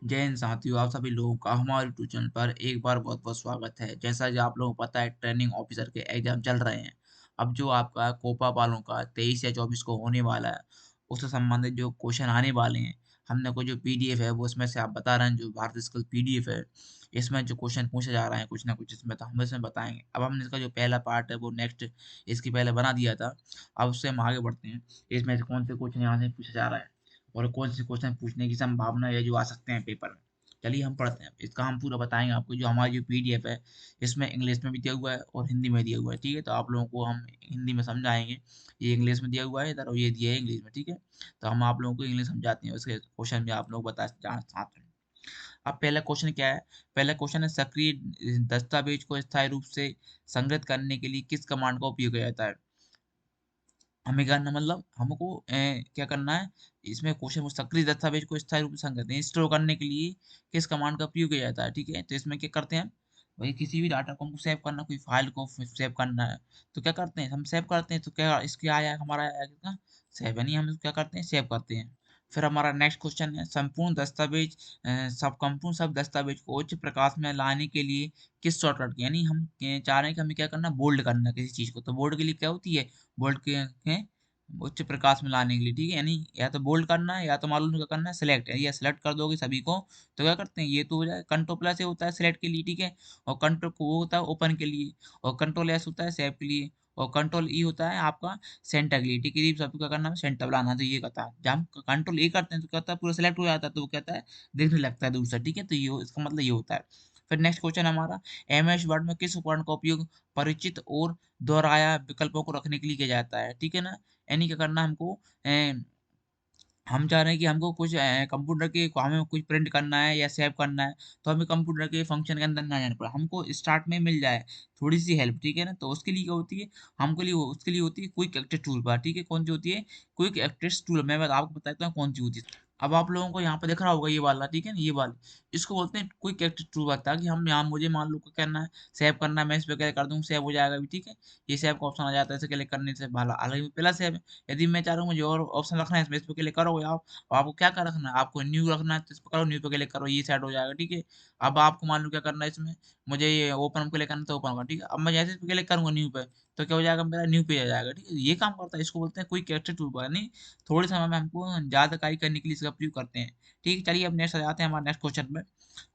जय हिंद साथियों, आप सभी लोगों का हमारे यूट्यूब चैनल पर एक बार बहुत बहुत स्वागत है। जैसा कि आप लोगों को पता है, ट्रेनिंग ऑफिसर के एग्जाम चल रहे हैं। अब जो आपका कोपा वालों का 23 या 24 को होने वाला है, उससे संबंधित जो क्वेश्चन आने वाले हैं, हमने को जो पीडीएफ है वो इसमें से आप बता रहे हैं, जो भारत स्किल पीडीएफ है, इसमें जो क्वेश्चन पूछे जा रहे हैं कुछ ना कुछ इसमें, तो हम इसमें बताएंगे। अब हमने इसका जो पहला पार्ट है वो नेक्स्ट इसकी पहले बना दिया था। अब उससे हम आगे बढ़ते हैं, इसमें से कौन से क्वेश्चन यहाँ से पूछा जा रहा है और कौन से क्वेश्चन पूछने की संभावना है जो आ सकते हैं पेपर में। चलिए हम पढ़ते हैं, इसका हम पूरा बताएंगे आपको। जो हमारी जो पीडीएफ है, इसमें इंग्लिश में भी दिया हुआ है और हिंदी में दिया हुआ है, ठीक है। तो आप लोगों को हम हिंदी में समझाएंगे, ये इंग्लिश में दिया हुआ है इधर और ये दिया है इंग्लिश में, ठीक है। तो हम आप लोगों को इंग्लिश समझाते हैं, उसके क्वेश्चन भी आप लोग बता जान साथ में। अब पहला क्वेश्चन क्या है? पहला क्वेश्चन है, सक्रिय दस्तावेज को स्थायी रूप से संग्रहित करने के लिए किस कमांड का उपयोग किया जाता है? हमें करना मतलब हमको क्या करना है, इसमें क्वेश्चन को सक्रिय दस्तावेज को स्थायी रूप से संग्रहित स्टोर करने के लिए किस कमांड का उपयोग किया जाता है, ठीक है। तो इसमें क्या करते हैं हम, वही किसी भी डाटा को हमको सेव करना, कोई फाइल को सेव करना है, तो क्या करते हैं हम सेव करते हैं। तो क्या इसके आया हमारा आया कितना, सेव, यानी हम इसको क्या करते हैं, सेव करते हैं। फिर हमारा नेक्स्ट क्वेश्चन है, संपूर्ण दस्तावेज सब संपूर्ण सब दस्तावेज को उच्च प्रकाश में लाने के लिए किस शॉर्टकट की, यानी हम चाह रहे हैं कि हमें क्या करना, बोल्ड करना किसी चीज को। तो बोल्ड के लिए क्या होती है, बोल्ड के उच्च प्रकाश में लाने के लिए, ठीक है, यानी या तो बोल्ड करना है या तो मालूम क्या करना है, सिलेक्ट है। या सिलेक्ट कर दोगे सभी को तो क्या करते हैं, ये तो हो जाए कंट्रोल प्लस ए होता है सिलेक्ट के लिए, ठीक है। और कंट्रोल को वो होता है ओपन के लिए, और कंट्रोल एस होता है सेव के लिए, और कंट्रोल ई होता है आपका सेंटर के लिए, ठीक है। सबको क्या करना है, सेंटर बनाना। तो ये कहता है, जब हम कंट्रोल ए करते हैं तो कहता है पूरा सेलेक्ट हो जाता है, तो वो कहता है देखने लगता है दूर से, ठीक है। तो ये इसका मतलब ये होता है। फिर नेक्स्ट क्वेश्चन हमारा, एमएस वर्ड में किस उपकरण का उपयोग परिचित और दोहराया विकल्पों को रखने के लिए किया जाता है, ठीक है ना। यानी क्या करना हमको, हम चाह रहे हैं कि हमको कुछ कंप्यूटर के हमें कुछ प्रिंट करना है या सेव करना है, तो हमें कंप्यूटर के फंक्शन के अंदर ना जाना पड़ा, हमको स्टार्ट में मिल जाए थोड़ी सी हेल्प, ठीक है ना। तो उसके लिए क्या होती है, हमको लिए उसके लिए होती है क्विक एक्सेस टूल बार, ठीक है। कौन सी होती है, क्विक एक्सेस टूल, मैं आपको बताता हूँ कौन सी होती है। अब आप लोगों को यहाँ पे दिख रहा होगा ये वाला, ठीक है ना, ये वाला, इसको बोलते हैं क्विक एक्सेस टूल बार। ताकि हम यहाँ, मुझे मान लो क्या करना है, सेव करना है, मैं इस पे क्या कर दूँ, सेव हो जाएगा भी, ठीक है। ये सेव का ऑप्शन आ जाता है, इसे क्लिक करने से भला अलग पहला सेव है। यदि मैं चाह रहा हूँ मुझे और ऑप्शन रखना है इसमें, इस पे क्लिक करोगे आप, आपको क्या रखना है, आपको न्यू रखना है, तो इस पर करो, न्यू पे क्लिक करो, ये सेट हो जाएगा, ठीक है। अब आपको मान लो क्या करना है इसमें, मुझे ये ओपन पे क्लिक करना है तो ओपन होगा, ठीक है। अब मैं जैसे इस पे क्लिक करूंगा न्यू पे, तो क्या हो जाएगा, मेरा न्यू पेज आ जाएगा, ठीक है। ये काम करता है, इसको बोलते हैं कोई कैरेक्टर टूल बार, यानी थोड़े समय में हमको ज्यादा कार्य करने के लिए इसका प्रयोग करते हैं, ठीक है। चलिए अब नेक्स्ट आ जाते हैं हमारे नेक्स्ट क्वेश्चन में।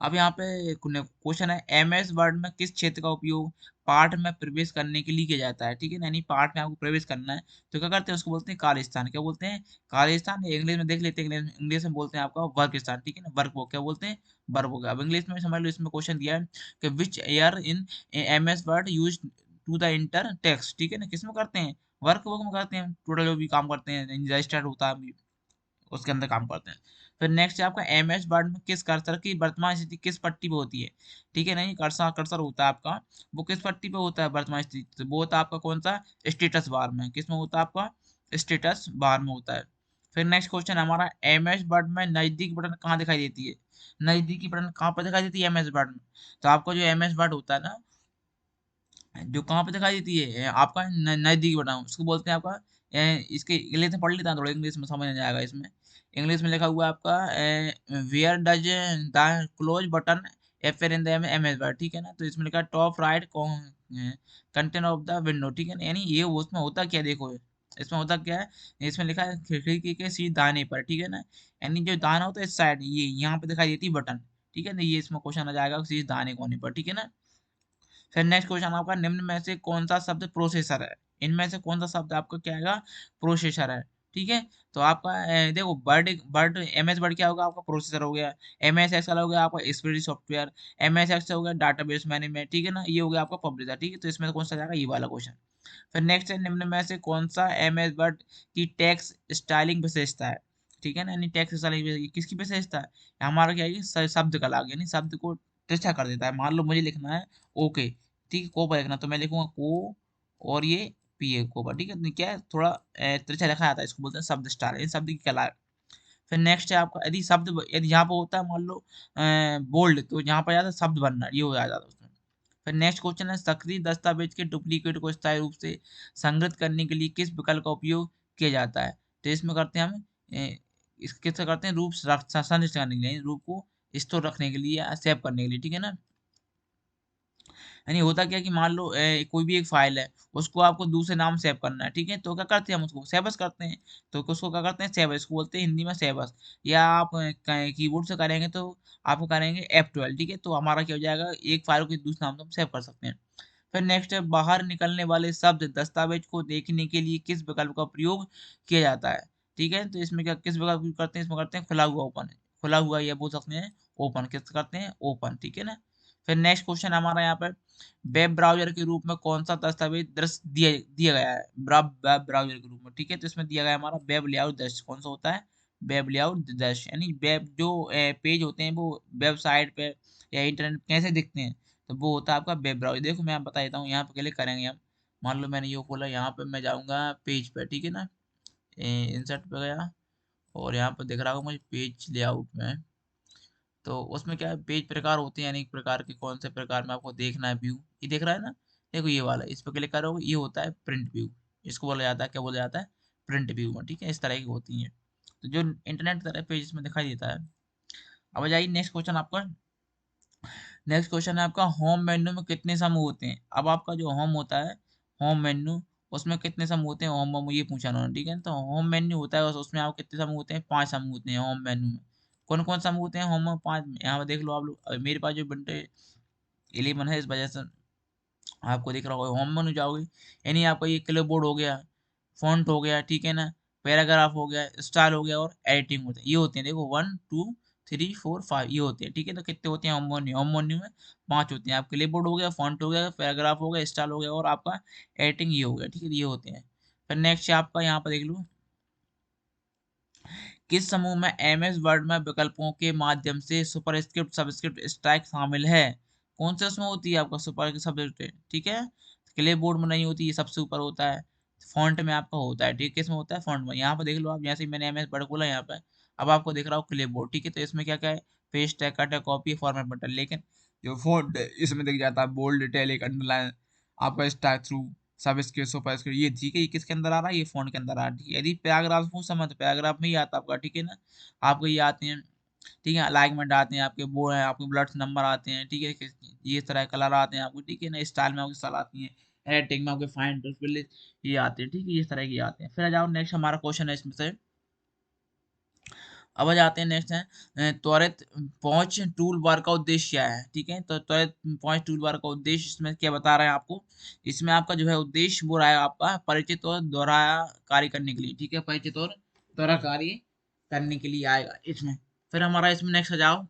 अब यहाँ पे क्वेश्चन है, एमएस वर्ड में किस क्षेत्र का उपयोग पाठ में प्रवेश करने के लिए किया जाता है, ठीक है ना। यानी पाठ में आपको प्रवेश करना है तो क्या करते हैं, उसको बोलते हैं कार्यस्थान। क्या बोलते हैं, कार्यस्थान। इंग्लिश में देख लेते हैं, इंग्लिश में बोलते हैं आपका वर्क स्थान, ठीक है ना, वर्क वो क्या बोलते हैं, वर्क हो गया। अब इंग्लिश में समझ लो, इसमें क्वेश्चन दिया है कि which air in MS Word use to the enter text, ठीक है ना, किसमें करते हैं, वर्क वर्क में करते हैं, टोटल जो भी काम करते हैं रजिस्टर्ड होता है उसके अंदर काम करते हैं। फिर नेक्स्ट है आपका, एमएस वर्ड में किस कर्सर की वर्तमान स्थिति किस पट्टी पे होती है, ठीक है। नहीं, कर्सर कर्सर होता है आपका, वो किस पट्टी पे होता है वर्तमान स्थिति, तो वो होता है आपका कौन सा, स्टेटस बार में, किसमें होता है आपका, स्टेटस बार में होता है। फिर नेक्स्ट क्वेश्चन हमारा, एमएस वर्ड में नजदीक बटन कहाँ दिखाई देती है, नजदीकी बटन कहाँ पर दिखाई देती है एमएस वर्ड में। तो आपका जो एमएस वर्ड होता है ना, जो कहाँ पे दिखाई देती है, आपका नजदीकी बटन, उसको बोलते हैं आपका इसके इंग्लिश में पढ़ लेता हूँ, थोड़ा इंग्लिश में समझ आ जाएगा इसमें। इंग्लिश में लिखा हुआ है आपका, where does the close button appear in the MS Word, ठीक है ना। तो इसमें लिखा है top right content of the window, ठीक है ना। यानी ये उसमें होता क्या, देखो इसमें होता क्या है, इसमें लिखा है खिड़की के सीधे दाहिने पर, ठीक है ना। यानी जो दाना होता है इस साइड, ये यहाँ पे दिखाई देती है बटन, ठीक है ना। ये इसमें क्वेश्चन आ जाएगा सीधे दाहिने कोने पर, ठीक है ना। फिर नेक्स्ट क्वेश्चन आपका, निम्न में से कौन सा शब्द प्रोसेसर है, इनमें से कौन सा शब्द आपका क्या आएगा, प्रोसेसर है, ठीक है। तो आपका देखो, वर्ड वर्ड एमएस वर्ड क्या होगा, आपका प्रोसेसर हो गया। एमएस एक्सेल हो गया आपका स्प्रेडशीट सॉफ्टवेयर। एमएस एक्सेल हो गया डाटाबेस मैनेजमेंट, ठीक है ना। ये हो गया आपका पब्लिशर, ठीक है। तो इसमें से कौन सा जाएगा, ये वाला क्वेश्चन। फिर नेक्स्ट है, निम्न में से कौन सा एमएस वर्ड की टेक्स्ट स्टाइलिंग विशेषता है, ठीक है ना। यानी टेक्स्ट स्टाइलिंग किसकी विशेषता है, हमारा क्या है, ये शब्द कला, यानी शब्द को तिरछा कर देता है। मान लो मुझे लिखना है ओके, ठीक है, को पर लिखना, तो मैं लिखूंगा को, और ये पी है को पर, ठीक है। तो क्या है, थोड़ा तिरछा लिखा जाता है, इसको बोलते हैं शब्द स्टाइल, इन शब्द की कला है। फिर नेक्स्ट है आपका, यदि शब्द, यदि यहाँ पर होता है मान लो बोल्ड, तो यहाँ पर जाता है शब्द बनना, ये हो जाता है उसमें। फिर नेक्स्ट क्वेश्चन है, सक्रिय दस्तावेज के डुप्लीकेट को स्थायी रूप से संग्रहित करने के लिए किस विकल्प का उपयोग किया जाता है। तो इसमें करते हैं हम, इसके से करते हैं रूप संरक्षित करने के लिए, रूप को स्टोर रखने के लिए या सेव करने के लिए, ठीक है ना। यानी होता क्या है कि मान लो कोई भी एक फाइल है, उसको आपको दूसरे नाम सेव करना है, ठीक है, तो क्या करते हैं हम उसको सेव एज़ करते हैं। तो उसको क्या करते हैं, सेव एज़, इसको बोलते हैं हिंदी में सेव एज़। या आप कीबोर्ड से करेंगे तो आपको करेंगे F12, ठीक है, तो हमारा क्या हो जाएगा, एक फाइल को दूसरे नाम से हम सेव कर सकते हैं। फिर नेक्स्ट है, बाहर निकलने वाले शब्द दस्तावेज को देखने के लिए किस विकल्प का प्रयोग किया जाता है, ठीक है, तो इसमें क्या किस विकल्प का उपयोग करते हैं, इसमें करते हैं खुला हुआ ओपन, खुला हुआ ये बोल सकते हैं ओपन, किस करते हैं ओपन, ठीक है ना। फिर नेक्स्ट क्वेश्चन हमारा यहाँ पर, वेब ब्राउज़र के रूप में कौन-सा दस्तावेज़ दृश्य दिया दिया गया है? वेब ब्राउज़र के रूप में, ठीक है? तो इसमें दिया गया है हमारा वेब लेआउट दृश्य, कौन-सा होता है? वेब लेआउट दृश्य, यानी वेब जो पेज होते हैं वो वेबसाइट पे या इंटरनेट पे कैसे दिखते हैं, तो वो होता है आपका वेब ब्राउज़र। देखो मैं आपको बता देता हूँ, यहाँ पे क्लिक करेंगे हम, मान लो मैंने ये खोला, यहाँ पे मैं जाऊँगा पेज पे, ठीक है ना? इंसर्ट पे गया और यहाँ पे दिख रहा होगा मुझे पेज लेआउट में। तो उसमें क्या है, पेज प्रकार होते हैं, यानी एक प्रकार के कौन से प्रकार में आपको देखना है व्यू, ये दिख रहा है ना, देखो ये वाला, इस पर क्लिक करोगे, ये होता है प्रिंट व्यू, इसको बोला जाता है, क्या बोला जाता है, प्रिंट व्यू में, ठीक है, इस तरह की होती हैं, तो जो इंटरनेट तरह पेज में दिखाई देता है। अब आ जाइए नेक्स्ट क्वेश्चन आपका, नेक्स्ट क्वेश्चन है आपका, होम मेन्यू में कितने समूह होते हैं। अब आपका जो होम होता है, होम मेन्यू, उसमें कितने समूह होते हैं, होम मेन्यू ये पूछा उन्होंने, ठीक है, तो होम मेन्यू होता है उसमें आपको कितने समूह होते हैं, 5 समूह होते हैं होम मेन्यू में। कौन कौन समूह होते हैं होम में, 5, यहाँ पे देख लो आप लोग, मेरे पास जो विंडो 11 है, इस वजह से आपको दिख रहा होगा, होम मेन्यू जाओगे, यानी आपका ये क्लिपबोर्ड हो गया, फ़ॉन्ट हो गया, ठीक है ना, पैराग्राफ हो गया, स्टाइल हो गया और एडिटिंग होता है, ये होते हैं, देखो 1 2 3 4 5 ये होते हैं, ठीक है, तो कितने होते हैं होम मेन्यू में 5 होते हैं। आप क्लिपबोर्ड हो गया, फ़ॉन्ट हो गया, पैराग्राफ हो गया, स्टाइल हो गया और आपका एडिटिंग ये हो गया, ठीक है, ये होते हैं। फिर नेक्स्ट है आपका, यहाँ पर देख लो, किस समूह में एमएस वर्ड में विकल्पों के माध्यम से सुपरस्क्रिप्ट सबस्क्रिप्ट स्टैक शामिल है। कौन से उसमें होती है, आपका सुपर सबस्क्रिप्ट, ठीक है, क्लिपबोर्ड में नहीं होती, ये सबसे ऊपर होता है, फॉन्ट में आपका होता है, ठीक है, किसमें होता है, फॉन्ट में। यहाँ पे देख लो आप, जैसे ही मैंने एमएस वर्ड खोला यहाँ पे, अब आपको दिख रहा हो क्लिपबोर्ड, ठीक है, तो इसमें क्या क्या है, पेस्ट है, कट है, कॉपी है, फॉर्मेट बटन, लेकिन जो फॉन्ट है इसमें दिख जाता है बोल्ड, इटैलिक, अंडरलाइन, आपका स्टाइल थ्रू, सबस्क्रिप्ट सुपरस्क्रिप्ट, ये ठीक है, ये किसके अंदर आ रहा है, ये फ़ॉन्ट के अंदर आ रहा है, ठीक है। यदि पैराग्राफ पूछा मैं, तो पैराग्राफ में ही आता है आपका, ठीक है ना। आपको ये आते हैं, ठीक है, अलाइनमेंट आते हैं आपके, वो है आपके बुलेट्स नंबर आते हैं, ठीक है, ये इस तरह कलर आते हैं आपको, ठीक है ना, स्टाइल में आपकी स्टाइल आती है, एडिटिंग में आपके फाइन ये आते हैं, ठीक है, इस तरह के आते हैं। फिर आ जाओ नेक्स्ट हमारा क्वेश्चन है इसमें से, अब आ जाते हैं नेक्स्ट है, त्वरित पहुंच टूल बार का उद्देश्य क्या है, ठीक है, तो त्वरित पहुंच टूल बार का उद्देश्य इसमें क्या बता रहे हैं आपको, इसमें आपका जो है उद्देश्य वो रहा है आपका परिचित और दोहराया कार्य करने के लिए, ठीक है, परिचित और दोहरा कार्य करने के लिए आएगा इसमें। फिर हमारा इसमें नेक्स्ट आ जाओ,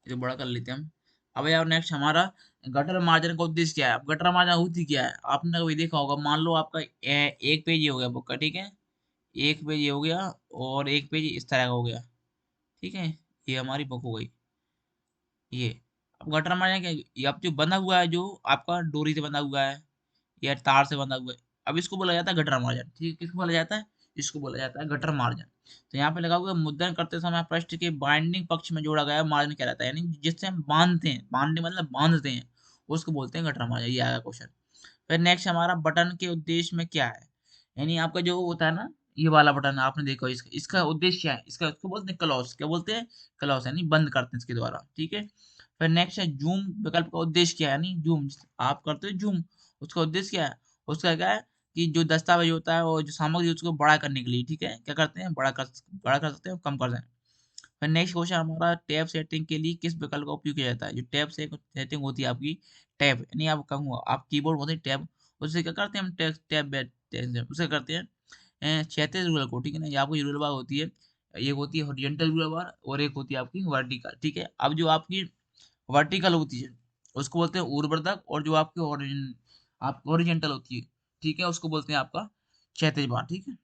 ये बड़ा कर लेते हैं हम। अब यार नेक्स्ट हमारा, गटर मार्जिन का उद्देश्य क्या है। अब गटर मार्जिन होती क्या है, आपने कभी देखा होगा, मान लो आपका एक पेज ये हो गया बुक का, ठीक है, एक पेज ये हो गया और एक पेज इस तरह का हो गया, ठीक है, ये हमारी बुक हो गई, ये। अब गटर मार्जिन क्या है? ये अब जो बंधा हुआ है, जो आपका डोरी से बंधा हुआ है या तार से बंधा हुआ है, अब इसको बोला जाता है गटर मार्जिन, ठीक है, किसको बोला जाता है, इसको बोला जाता है गटर मार्जिन। तो यहाँ पे लगा हुआ है, मुद्रण करते समय पृष्ठ के बाइंडिंग पक्ष में जोड़ा गया मार्जिन कहलाता है, यानी जिससे हम बांधते हैं, बांधने मतलब बांधते हैं, उसको बोलते हैं गटर मार्जिन, ये आया क्वेश्चन। फिर नेक्स्ट हमारा, बटन के उद्देश्य में क्या है, यानी आपका जो होता है ना, ये वाला बटन आपने देखा हो, इसका इसका उद्देश्य क्या है, इसका इसको बोलते हैं क्लॉज, क्या बोलते हैं, क्लॉज, यानी बंद करते हैं इसके द्वारा, ठीक है। फिर नेक्स्ट है, जूम विकल्प का उद्देश्य क्या है, यानी जूम आप करते हो जूम, उसका उद्देश्य क्या है, उसका क्या है कि जो दस्तावेज होता है और जो सामग्री उसको बड़ा करने के लिए, ठीक है, क्या करते हैं, बड़ा कर सकते हैं, कम कर सकते हैं। फिर नेक्स्ट क्वेश्चन हमारा, टैब सेटिंग के लिए किस विकल्प का उपयोग किया जाता है। जो टैब से सेटिंग होती है आपकी, टैब यानी आप कहूँगा आप कीबोर्ड होते हैं टैब, उससे क्या करते हैं हम, उससे करते हैं क्षैतिज रूलर को, ठीक है ना, ये आपकी रूलर बार होती है, एक होती है हॉरिजॉन्टल रूलर बार और एक होती है आपकी वर्टिकल, ठीक है। अब जो आपकी वर्टिकल होती है उसको बोलते हैं ऊर्ध्वाधर, और जो आपकी आप हॉरिजॉन्टल होती है, ठीक है, उसको बोलते हैं आपका क्षैतिज बार, ठीक है।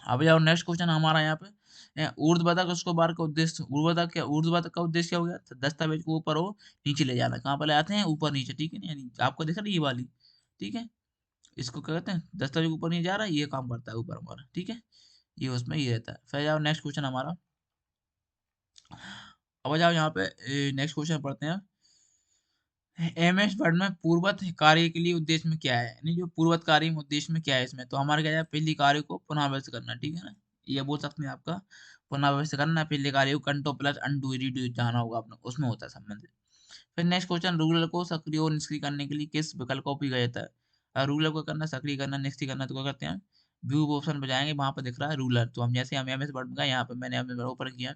अब जाओ नेक्स्ट क्वेश्चन हमारा यहाँ पे, ऊर्ध्वाधर उसको बार का उद्देश्य, ऊर्ध्वाधर का उद्देश्य क्या हो गया, तो दस्तावेज को ऊपर हो नीचे ले जाना, कहाँ पर ले आते हैं, ऊपर नीचे, ठीक है ना, यानी आपको दिख रहा है ये वाली, ठीक है, इसको क्या कहते हैं, दस्तावेज ऊपर नहीं जा रहा है, ये काम करता है ऊपर हमारा, ठीक है, ये उसमें ये रहता है। फिर जाओ नेक्स्ट क्वेश्चन हमारा, अब जाओ यहाँ पे नेक्स्ट क्वेश्चन पढ़ते हैं, एमएस वर्ड में पूर्वत कार्य के लिए उद्देश्य में क्या है, यानी जो पूर्वत कार्य में उद्देश्य में क्या है इसमें, तो हमारे क्या है, पहली कार्य को पुनः व्यक्त करना, ठीक है ना, ये बोल सकते हैं आपका पुनः व्यवस्थित करना, फिर लिखा रही हो कंट्रोल प्लस अनडू रीडू जाना होगा आपने, उसमें होता है संबंधित। फिर नेक्स्ट क्वेश्चन, रूलर को सक्रिय और निष्क्रिय करने के लिए किस विकल्प का उपयोग किया जाता है? रूलर को करना, सक्रिय करना, निष्क्रिय करना, तो क्या करते हैं, व्यू ऑप्शन पे जाएंगे, वहां पर दिख रहा है रूलर, तो हम जैसे हम एमएस वर्ड में गए, यहाँ पे मैंने एमएस वर्ड ओपन किया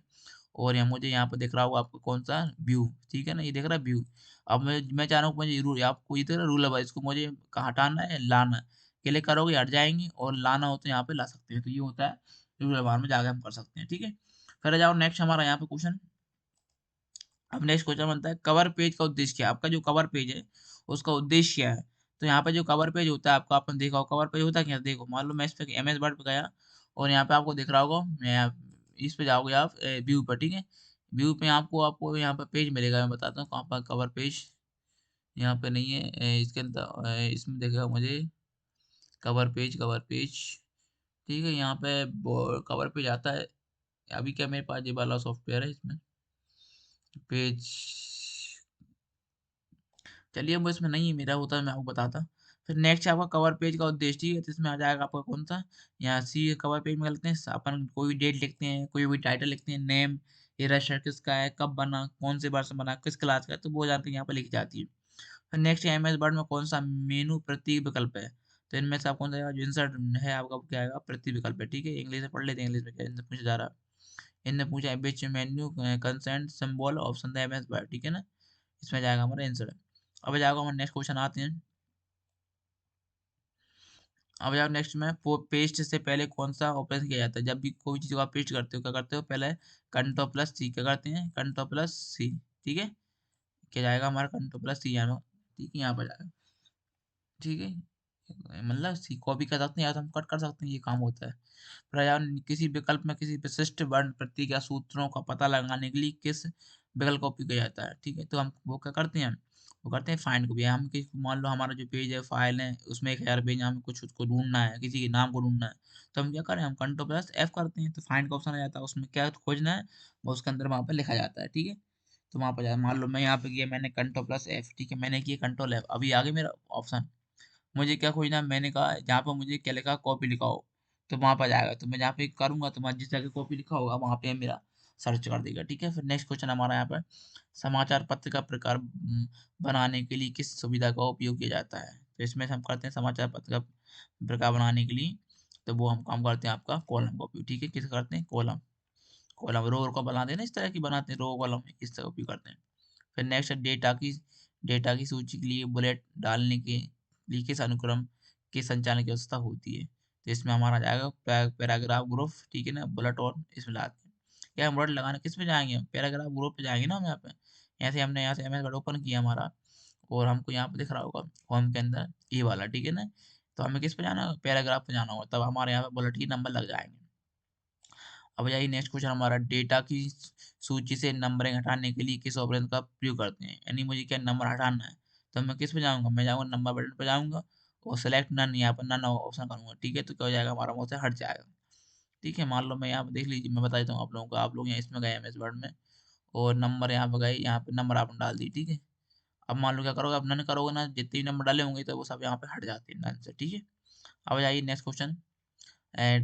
और यहाँ मुझे यहाँ पे दिख रहा होगा आपको कौन सा व्यू, ठीक है ना, ये दिख रहा है व्यू। अब मैं चाह रहा हूँ मुझे आपको ये दिख रहा है रूलर, इसको मुझे हटाना है लाना है, क्लिक करोगे हट जाएंगी, और लाना हो तो यहाँ पे ला सकते हैं, तो ये होता है रूलर बार में जाके हम कर सकते हैं, ठीक है। फिर आ जाओ नेक्स्ट हमारा यहाँ पे क्वेश्चन। अब नेक्स्ट क्वेश्चन बनता है कवर पेज का उद्देश्य क्या है? आपका जो कवर पेज है उसका उद्देश्य क्या है? तो यहाँ पे जो कवर पेज होता है आपका, आपने देखा होगा कवर पेज होता है क्या, देखो मान लो मैं इस पे एमएस वर्ड पे गया और यहाँ पे आपको दिख रहा होगा, मैं इस पे जाओगे आप व्यू पर, ठीक है, व्यू पे आपको आपको यहाँ पे पेज मिलेगा, मैं बताता हूँ कहाँ पर कवर पेज, यहाँ पे नहीं है, इसके अंदर इसमें देखेगा मुझे कवर पेज, ठीक है, यहाँ पे कवर पेज आता है, अभी क्या मेरे पास ये वाला सॉफ्टवेयर है, इसमें पेज, चलिए वो इसमें नहीं है, मेरा होता है मैं आपको बताता। फिर नेक्स्ट है आपका कवर पेज का उद्देश्य, ठीक है, तो इसमें आ जाएगा आपका कौन सा, यहाँ सी कवर पेज में लिखते हैं अपन, कोई भी डेट लिखते हैं, कोई भी टाइटल लिखते हैं, नेम, ये रजिस्टर किसका है, कब बना, कौन से वर्ष में बना, किस क्लास का है, तो वो जानकारी यहाँ पर लिखी जाती है। फिर नेक्स्ट है एमएस वर्ड में कौन सा मेनू प्रतीक विकल्प है? तो इनमें से आप कौन सा जो इंसर्ट है आपका, वो क्या आएगा, प्रतीक विकल्प है, ठीक है, इंग्लिश में पढ़ लेते हैं, इंग्लिश में क्या इनसे पूछा जा रहा है, इनने पूछा है विच menu consent symbol option the MS Word, ठीक है ना, इसमें जाएगा हमारा आंसर। अब जाएगा हमारे नेक्स्ट क्वेश्चन आते हैं। अब जाओ नेक्स्ट में, पेस्ट से पहले कौन सा ऑपरेशन किया जाता है? जब भी कोई चीज़ को आप पेस्ट करते हो क्या करते हो, पहले कंट्रोल प्लस सी, क्या करते हैं, कंट्रोल प्लस सी, ठीक है, क्या जाएगा हमारा कंट्रोल प्लस सी यहाँ, ठीक है, यहाँ पर जाएगा, ठीक है, मतलब सी कॉपी कर सकते हैं या तो हम कट कर सकते हैं, ये काम होता है। प्रयान किसी विकल्प में किसी विशिष्ट वर्ण प्रतीक या सूत्रों का पता लगाने के लिए किस विकल्प का उपयोग किया जाता है? ठीक है, तो हम वो क्या करते हैं, वो करते हैं फाइंड को भी, हम किसी मान लो हमारा जो पेज है फाइल है उसमें 1000 पेज, हमें कुछ उसको ढूंढना है, किसी के नाम को ढूंढना है, तो हम क्या करें, हम कंट्रोल प्लस एफ करते हैं, तो फाइंड का ऑप्शन आ जाता है, उसमें क्या खोजना है वो उसके अंदर वहां पर लिखा जाता है, ठीक है। तो वहां पर मान लो मैं यहाँ पे किया मैंने कंट्रोल प्लस एफ, ठीक है, मैंने किया कंट्रोल एफ, अभी आगे मेरा ऑप्शन, मुझे क्या खोजना है, मैंने कहा जहाँ पर मुझे क्या लिखा कॉपी लिखा हो, तो वहां पर जाएगा, तो मैं जहाँ पे करूंगा तो मैं जिस जगह कॉपी लिखा होगा वहां पे मेरा सर्च कर देगा, ठीक है। फिर नेक्स्ट क्वेश्चन हमारा यहाँ पर, समाचार पत्र का प्रकार बनाने के लिए किस सुविधा का उपयोग किया जाता है? तो इसमें से हम करते हैं समाचार पत्र का प्रकार बनाने के लिए, तो वो हम काम करते हैं आपका कॉलम का उपयोग, ठीक है, किस करते हैं, कॉलम, कॉलम रो को बनाते हैं ना, इस तरह की बनाते हैं रो कॉलम, इस तरह उपयोग करते हैं। फिर नेक्स्ट है डेटा की सूची के लिए बुलेट डालने के लिए किस अनुक्रम के संचालन की व्यवस्था होती है? तो इसमें हमारा जाएगा पैराग्राफ ग्रुप, ठीक है ना, बुलेट और इसमें लाते हैं, क्या हम बुलेट लगाने किस पे जाएंगे, पैराग्राफ ग्रुप पे जाएंगे ना हम यहाँ पे, ऐसे हमने यहाँ से एमएस वर्ड ओपन किया हमारा, और हमको यहाँ पे दिख रहा होगा होम के अंदर ये वाला, ठीक है ना, तो हमें किस पे जाना है, पैराग्राफ पे जाना होगा, तब हमारे यहाँ पे बुलेट की नंबर लग जाएंगे। अब यही नेक्स्ट क्वेश्चन हमारा, डेटा की सूची से नंबरिंग हटाने के लिए किस ऑपरेशन का प्रयोग करते हैं? यानी मुझे क्या नंबर हटाना है, तो मैं किस पे जाऊंगा, मैं जाऊंगा नंबर बटन पे जाऊंगा और सेलेक्ट नन, यहाँ पर नन ऑप्शन करूंगा, ठीक है, तो क्या हो जाएगा हमारा वहाँ से हट जाएगा, ठीक है। मान लो मैं यहाँ पे देख लीजिए, मैं बता देता हूँ आप लोगों को, आप लोग यहाँ इसमें गए एमएस वर्ड में और नंबर यहाँ पे गए, यहाँ पे नंबर आपने डाल दी, ठीक है। अब मान लो क्या करोगे, आप नन करोगे ना, जितने भी नंबर डाले होंगे तो वो सब यहाँ पे हट जाते हैं नन से, ठीक है। अब जाइए नेक्स्ट क्वेश्चन,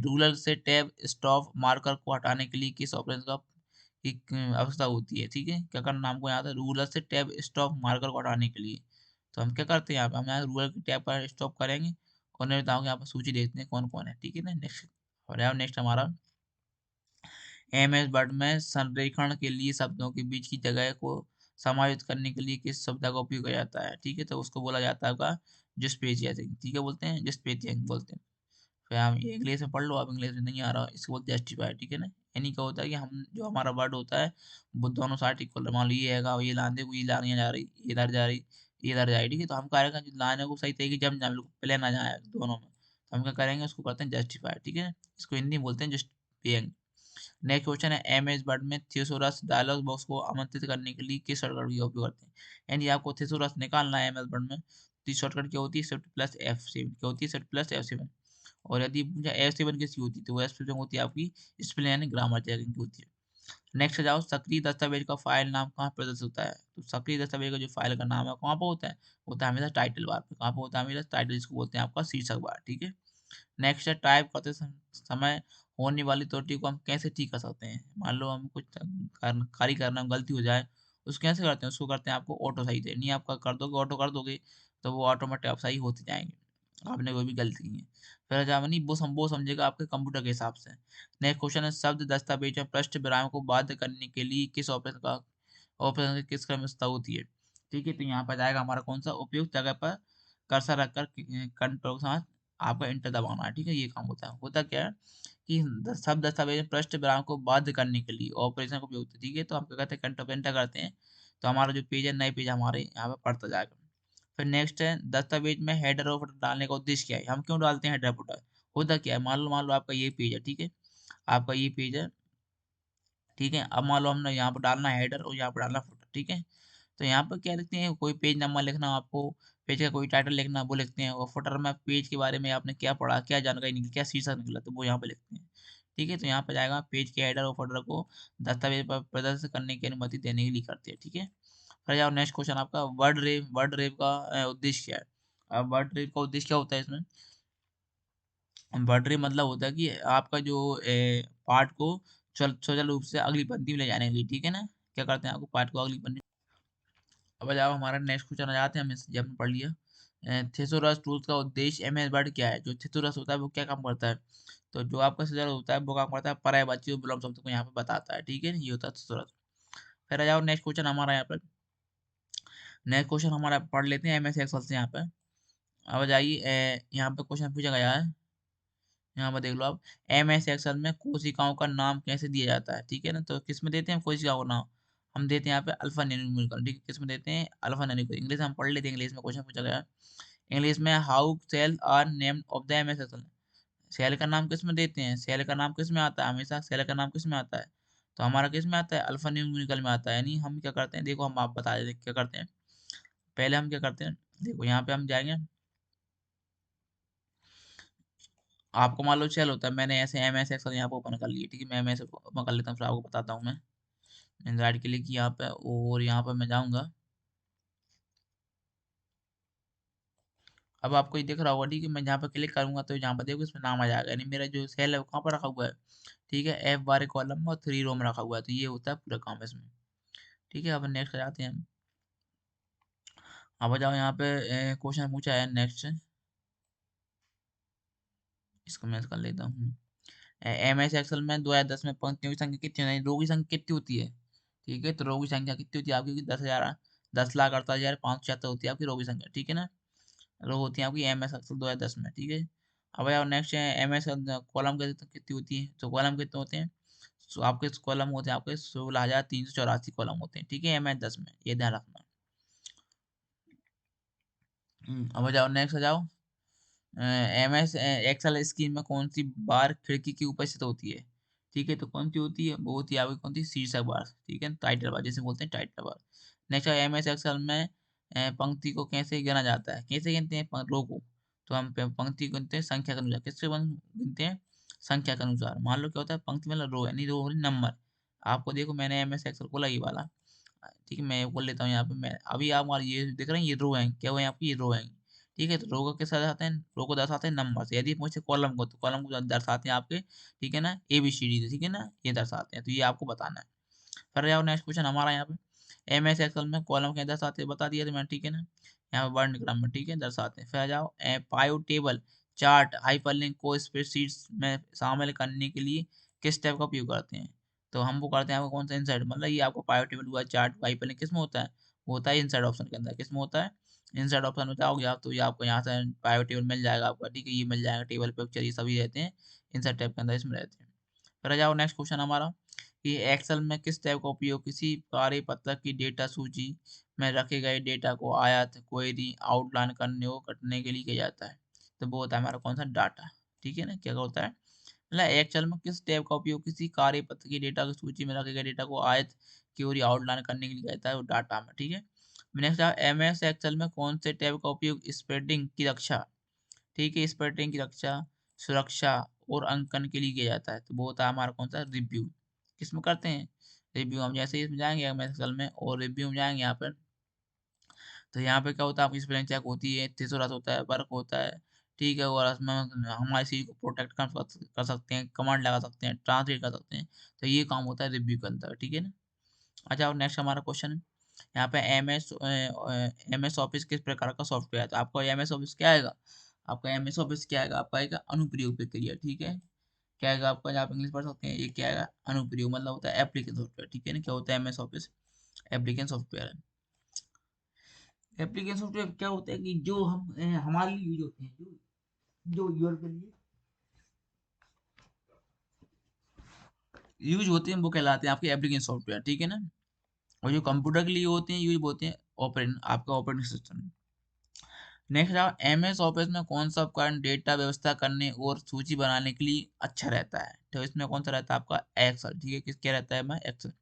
रूलर से टैब स्टॉप मार्कर को हटाने के लिए किस ऑपरेशन का एक आवश्यकता होती है? ठीक है, क्या करना हमको यहाँ था, रूलर से टैब स्टॉप मार्कर को हटाने के लिए, तो हम क्या करते हैं यहाँ पे, हम यहाँ रूलर की टैब पर स्टॉप करेंगे और नहीं बताऊंगे, यहाँ पर सूची देखते हैं कौन कौन है, ठीक है ना। नेक्स्ट और यहाँ नेक्स्ट हमारा एमएस वर्ड में संरेखण के लिए शब्दों के बीच की जगह को समायोजित करने के लिए किस शब्द का उपयोग किया जाता है? ठीक है, तो उसको बोला जाता है आपका जस्पेचियसिंग, ठीक है, बोलते हैं जस्पेचियसिंग बोलते हैं। फिर हम ये इंग्लिश में पढ़ लो, आप इंग्लिश में नहीं आ रहा इसको बोलते हैं जस्टिफाई, ठीक है ना। यानी क्या होता है कि हम जो हमारा वर्ड होता है वो दोनों साइड इक्वल, मान लो ये हैगा, ये लान देखो, ये लान यहाँ जा रही, ये इधर जा रही, ये इधर जाए, ठीक है, तो हम कह रहे हैं जो लाने को सही तरीके जम जाए, बिल्कुल प्लेन आ जाए दोनों में, तो हम क्या करेंगे, उसको करते हैं जस्टिफाई, ठीक है, इसको हिंदी में बोलते हैं जस्टिफाइंग। नेक्स्ट क्वेश्चन है, एमएस वर्ड में थियोसॉरस डायलॉग बॉक्स को आमंत्रित करने के लिए किस शॉर्टकट का उपयोग करते हैं? यानी आपको थियोसॉरस निकालना है एमएस वर्ड में, तो शॉर्टकट क्या होती है, शिफ्ट प्लस F7, क्या होती है, शिफ्ट प्लस F7। और यदि मुझे F7 कैसी होती है, तो वो F7 होती है आपकी स्पेलिंग यानी ग्रामर चेकिंग की होती है। नेक्स्ट जाओ, सक्रिय दस्तावेज का फाइल नाम कहाँ प्रदर्शित होता है? तो सक्रिय दस्तावेज का जो फाइल का नाम है कहाँ पर होता है हमेशा टाइटल बार पे, कहाँ पर होता है हमेशा टाइटल, जिसको बोलते हैं आपका शीर्षक बार, ठीक है। नेक्स्ट है, टाइप करते समय होने वाली त्रुटि को हम कैसे ठीक कर सकते हैं? मान लो हम कुछ कार्य करना गलती हो जाए, उसको कैसे करते हैं? उसको करते हैं आपको ऑटो सही से, नहीं आपका कर दोगे ऑटो कर दोगे, तो वो ऑटोमेटिक आप सही होते जाएँगे। आपने कोई भी गलती की है। फिर जहाँ नहीं वो समझेगा आपके कंप्यूटर के हिसाब से। नेक्स्ट क्वेश्चन है शब्द, दस्तावेज या पृष्ठ विराम को बाध्य करने के लिए किस ऑपरेशन की किस क्रम में आवश्यकता होती है? ठीक है, तो यहाँ पर जाएगा हमारा कौन-सा उपयुक्त जगह पर कर्सर रखकर कंट्रोल के साथ आपका एंटर दबाना है, ठीक है? ये काम होता है। होता क्या है कि शब्द, दस्तावेज में पृष्ठ विराम को बाध्य करने के लिए ऑपरेशन का उपयोग होता है, ठीक है? तो हम क्या करते हैं कंट्रोल पे एंटर करते हैं, तो हमारा जो पेज है नए पेज हमारे यहाँ पे पढ़ता जाएगा। फिर नेक्स्ट है दस्तावेज में हेडर और फुटर डालने का उद्देश्य क्या है? हम क्यों डालते हैं हेडर फुटर? होता क्या है मान लो आपका ये पेज है, ठीक है? आपका ये पेज है, ठीक है? अब मान लो हमने यहाँ पे डालना है हेडर और यहाँ पे डालना फुटर, ठीक है? तो यहाँ पर क्या लिखते हैं कोई पेज नंबर लिखना आपको, पेज का कोई टाइटल लिखना वो लिखते हैं और फुटर में पेज के बारे में आपने क्या पढ़ा, क्या जानकारी निकली, क्या शीर्षक निकला तो वो यहाँ पे लिखते हैं। ठीक है? तो यहाँ पे जाएगा पेज के हेडर और फुटर को दस्तावेज पर प्रदर्शित करने की अनुमति देने के लिए करते हैं, ठीक है? फिर जाओ नेक्स्ट क्वेश्चन आपका वर्ड रेव का उद्देश्य क्या है? अब वर्ड रेव का उद्देश्य क्या होता है इसमें? वर्ड रेव मतलब होता है कि आपका जो पाठ को सुचारू रूप से अगली पंक्ति में ले जाने के लिए, ठीक है ना? क्या करते हैं आपको पाठ को अगली पंक्ति। अब जाओ हमारा नेक्स्ट क्वेश्चन आ जाते हैं, हमने ये हमने पढ़ लिया। थिसोरस टूल्स का उद्देश्य एमएस वर्ड क्या है? जो थिसोरस होता है वो क्या काम करता है? तो जो आपका थिसोरस होता है वो काम करता है पर्यायवाची और विलोम शब्द को यहाँ पे बताता है, ठीक है? ये होता है थिसोरस। फिर आ जाओ नेक्स्ट क्वेश्चन हमारा यहाँ पर। नेक्स्ट क्वेश्चन हमारा पढ़ लेते हैं एमएस एक्सेल से यहाँ पे। अब जाइए यहाँ पे क्वेश्चन पूछा गया है, यहाँ पर देख लो आप। एमएस एक्सेल में कोशिकाओं का नाम कैसे दिया जाता है? ठीक है ना? तो किस में देते हैं कोशिकाओं का नाम? हम देते हैं यहाँ पे अल्फा न्यूमेरिकल, ठीक है? किस में देते हैं? Alpha numerical. इंग्लिश हम पढ़ लेते हैं, इंग्लिश में क्वेश्चन पूछा गया है। इंग्लिश में how cell are named of the MS Excel. Cell का नाम किस में देते हैं? सेल का नाम किस में आता है? हमेशा सेल का नाम किस में आता है? तो हमारा किस में आता है? अल्फा न्यूमेरिकल में आता है। यानी हम क्या करते हैं, देखो हम आप बता देते हैं क्या करते हैं। पहले हम क्या करते हैं, देखो यहाँ पे हम जाएंगे। आपको मान लो सेल होता है, मैंने ऐसे एम एस एक्सेल यहाँ पे ओपन कर लिया, ठीक है? मैं एम एस ओपन कर लेता हूँ, फिर आपको बताता हूँ मैं। मैंने राइट क्लिक किया यहाँ पे और यहाँ पे मैं जाऊँगा। अब आपको ये दिख रहा होगा, ठीक है? मैं जहाँ पे क्लिक करूँगा तो यहाँ पे देखो इसमें नाम आ जाएगा, यानी मेरा जो सेल है वो कहाँ पर रखा हुआ है, ठीक है? F12 कॉलम में और 3 रो में रखा हुआ है, तो ये होता है पूरा काम इसमें, ठीक है? अब नेक्स्ट जाते हैं हम। अब आ जाओ यहाँ पे क्वेश्चन पूछा है नेक्स्ट, इसको मैं कर लेता हूँ। एम एस एक्सेल में 2010 में पंक्तियों की संख्या कितनी होती है, रो की संख्या कितनी होती है? ठीक है, तो रो की संख्या कितनी होती है आपकी? 10,000, 10,48,576 होती है आपकी रो की संख्या, ठीक है ना? रो होती है आपकी एम एस एक्सेल 2010 में, ठीक है? अब यार नेक्स्ट है एम एस कॉलम कितनी होती है? तो कॉलम कितने होते हैं? सो आपके कॉलम होते हैं आपके 16,384 कॉलम होते हैं, ठीक है? एम एस 10 में, ये ध्यान रखना। अब आ जाओ नेक्स्ट आ जाओ। एम एस एक्सेल स्क्रीन में कौन सी बार खिड़की के ऊपर स्थित होती है? ठीक है, तो कौन सी होती है? वो होती है आपकी कौन सी शीर्षक बार, ठीक है? टाइटल बार जिसे बोलते हैं टाइटल बार। नेक्स्ट है एम एस एक्सेल में पंक्ति को कैसे गिना जाता है? कैसे गिनते हैं रो को? तो हम पंक्ति को गिनते हैं संख्या के अनुसार। किसके गिनते हैं? संख्या के अनुसार। मान लो क्या होता है पंक्ति मतलब रो, यानी रो नंबर। आपको देखो मैंने एम एस एक्सेल खोला ये वाला, ठीक है? मैं बोल लेता हूँ यहाँ पे, मैं अभी आप ये देख रहे हैं ये रो है, क्या हुआ है आपकी? ये रो है, ठीक है? तो रो को किस दर्शाते हैं? रो को दर्शाते हैं नंबर से। यदि पूछे कॉलम को, तो कॉलम को दर्शाते हैं आपके, ठीक है ना? ABCD से, ठीक है ना? ये दर्शाते हैं, तो ये आपको बताना है। फिर जाओ नेक्स्ट क्वेश्चन हमारा यहाँ पे। एमएस एक्सेल में कॉलम क्या दर्शाते हैं बता दिया तो मैंने, ठीक है ना? यहाँ पे वर्णक्रम में, ठीक है, दर्शाते हैं। फिर आ जाओ पाइवट टेबल, चार्ट, हाइपरलिंक को स्प्रेडशीट्स में शामिल करने के लिए किस टाइप का उपयोग करते हैं? तो हम वो करते हैं आपको कौन सा इंसर्ट, मतलब ये आपको पाइवट टेबल हुआ, चार्ट, हाइपरलिंक किस में होता है? वो होता है इंसर्ट ऑप्शन के अंदर। किस में होता है? इंसर्ट ऑप्शन में जाओगे आप तो ये आपको यहाँ से पाइवट टेबल मिल जाएगा आपका, ठीक है? ये मिल जाएगा टेबल पिक्चर, ये सभी रहते हैं इंसर्ट टैब के अंदर, इसमें रहते हैं। फिर आ जाओ नेक्स्ट क्वेश्चन हमारा कि एक्सेल में किस टैब का उपयोग किसी कार्यपत्रक की डेटा सूची में रखे गए डेटा को आयत, क्वेरी, आउटलाइन करने और कटने के लिए किया जाता है? तो वो होता है हमारा कौन सा? डाटा, ठीक है ना? क्या होता है मतलब एक्सेल में किस टैब का उपयोग किसी कार्यपत्र की डेटा की सूची में रखे गए डेटा को आयत, क्वेरी, आउटलाइन करने के लिए किया जाता है? वो डाटा में, ठीक है? नेक्स्ट एमएस एक्सेल में कौन से टैब का उपयोग स्प्रेडिंग की रक्षा, ठीक है, स्पैटरिंग की रक्षा, सुरक्षा और अंकन के लिए किया जाता है? तो वो होता है हमारा कौन सा? रिव्यू। किसमें करते हैं? रिव्यू। हम जैसे ही इसमें जाएंगे एक्सेल में और रिव्यू में जाएंगे यहाँ पर, तो यहाँ पे क्या होता है आपकी स्पेलिंग चेक होती है, थिसोरस होता है, वर्क होता है, ठीक है, और उसमें हमारी चीज़ को प्रोटेक्ट कर सकते हैं, कमांड लगा सकते हैं, ट्रांसलेट कर सकते हैं। तो ये काम होता है रिव्यू के अंदर, ठीक है ना? अच्छा, और नेक्स्ट हमारा क्वेश्चन है, यहाँ पे एमएस ऑफिस किस प्रकार का सॉफ्टवेयर है? तो आपको एमएस ऑफिस क्या आएगा? आपका एमएस ऑफिस क्या आएगा? आपका आएगा अनुप्रयोग प्रक्रिया, ठीक है? क्या आएगा आपका? आप इंग्लिश पढ़ सकते हैं, ये क्या आएगा? अनुप्रयोग मतलब होता है एप्लीकेशन सॉफ्टवेयर, ठीक है ना? क्या होता है एमएस ऑफिस? एप्लीकेशन सॉफ्टवेयर है। एप्लीकेशन सॉफ्टवेयर क्या होता है कि जो हम हमारे लिए यूज होते हैं, जो जो यूजर के लिए यूज होते हैं, वो कहलाते हैं आपके एप्लीकेशन सॉफ्टवेयर, ठीक है ना? और जो कंप्यूटर के लिए होते हैं, यूज होते हैं ऑपरेटिंग, आपका ऑपरेटिंग सिस्टम। नेक्स्ट आप एमएस ऑफिस में कौन सा उपकरण डेटा व्यवस्था करने और सूची बनाने के लिए अच्छा रहता है? तो इसमें कौन सा रहता है आपका? एक्सेल, ठीक है? किस क्या रहता है? मैं एक्सेल।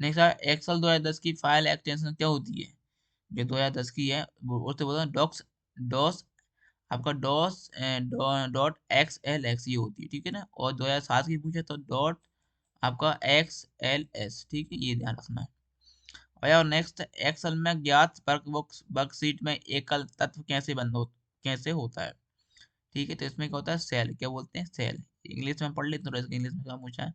नेक्स्ट एक्सेल 2010 की फाइल एक्सटेंशन क्या होती है? जो 2010 की है वो उससे बोलते हैं डॉक्स, डॉस, आपका dos dot X L X ये होती है, ठीक है ना? और 2007 की पूछे तो डॉट आपका एक्स एल एस, ठीक है? ये ध्यान रखना है। और नेक्स्ट, एक्सेल में ज्ञात वर्कशीट में एकल तत्व कैसे होता है? ठीक है, तो इसमें क्या होता है? सेल, क्या बोलते हैं? सेल। इंग्लिश में पढ़ लेते हैं, थोड़ा इंग्लिश में क्या पूछा है?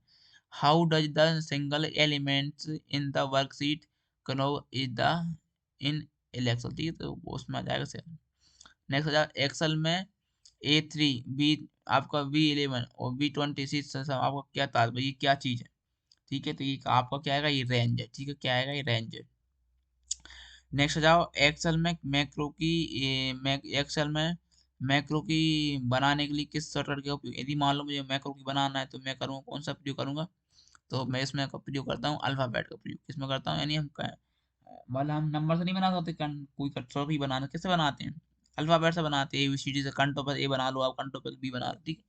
How does the single elements in the worksheet कनो इज द इन एक्सेल, ठीक है? तो वो उसमें आ जाएगा सेल। नेक्स्ट आ जाएगा एक्सेल में A3 बी, आपका V11 और V26 से आपका क्या तात्पर्य, ये क्या चीज है? ठीक है, तो ये आपका क्या आएगा? ये रेंज है, ठीक है? क्या आएगा? ये रेंज है। नेक्स्ट जाओ एक्सेल में मैक्रो की, एक्सेल में मैक्रो की बनाने के लिए किस सॉफ्टवेयर का उपयोग? यदि मान लो मुझे मैक्रो की बनाना है तो मैं करूँगा कौन सा प्रयोग करूँगा? तो मैं इसमें का प्रयोग करता हूँ अल्फाबेट का प्रयोग। किसमें करता हूँ? यानी मतलब हम नंबर से नहीं बना सकते, कोई सॉफ्टवेयर भी बनाना किससे बनाते हैं? अल्फाबेट से बनाते हैं, ABCD से। कंट्रोल पर ए बना लो आप, कंट्रोल पर बी बना लो, ठीक है?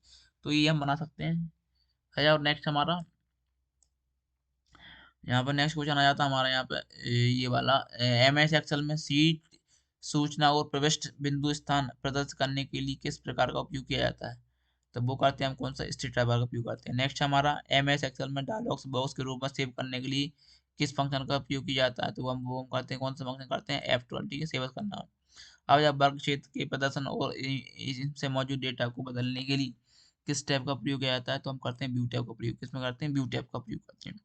तो ये हम बना सकते हैं। है, और नेक्स्ट हमारा यहाँ पर नेक्स्ट क्वेश्चन आ जाता है हमारा यहाँ पे ये वाला, MS एक्सेल में सीट सूचना और प्रविष्ट बिंदु स्थान प्रदर्शित करने के लिए किस प्रकार का उपयोग किया जाता है? तो वो करते हैं हम कौन सा? स्ट्रिट टाइपर का उपयोग करते हैं। नेक्स्ट हमारा MS एक्सेल में डायलॉग्स बॉक्स के रूप में सेव करने के लिए किस फंक्शन का उपयोग किया जाता है? तो हम करते हैं कौन सा फंक्शन करते हैं? F12, ठीक है? सेव करना। अब जब वर्ग क्षेत्र के प्रदर्शन और इनसे मौजूद डेटा को बदलने के लिए किस टैब का प्रयोग किया जाता है? तो हम करते हैं व्यू टैब का प्रयोग। किसमें करते हैं? व्यू टैब का प्रयोग करते हैं।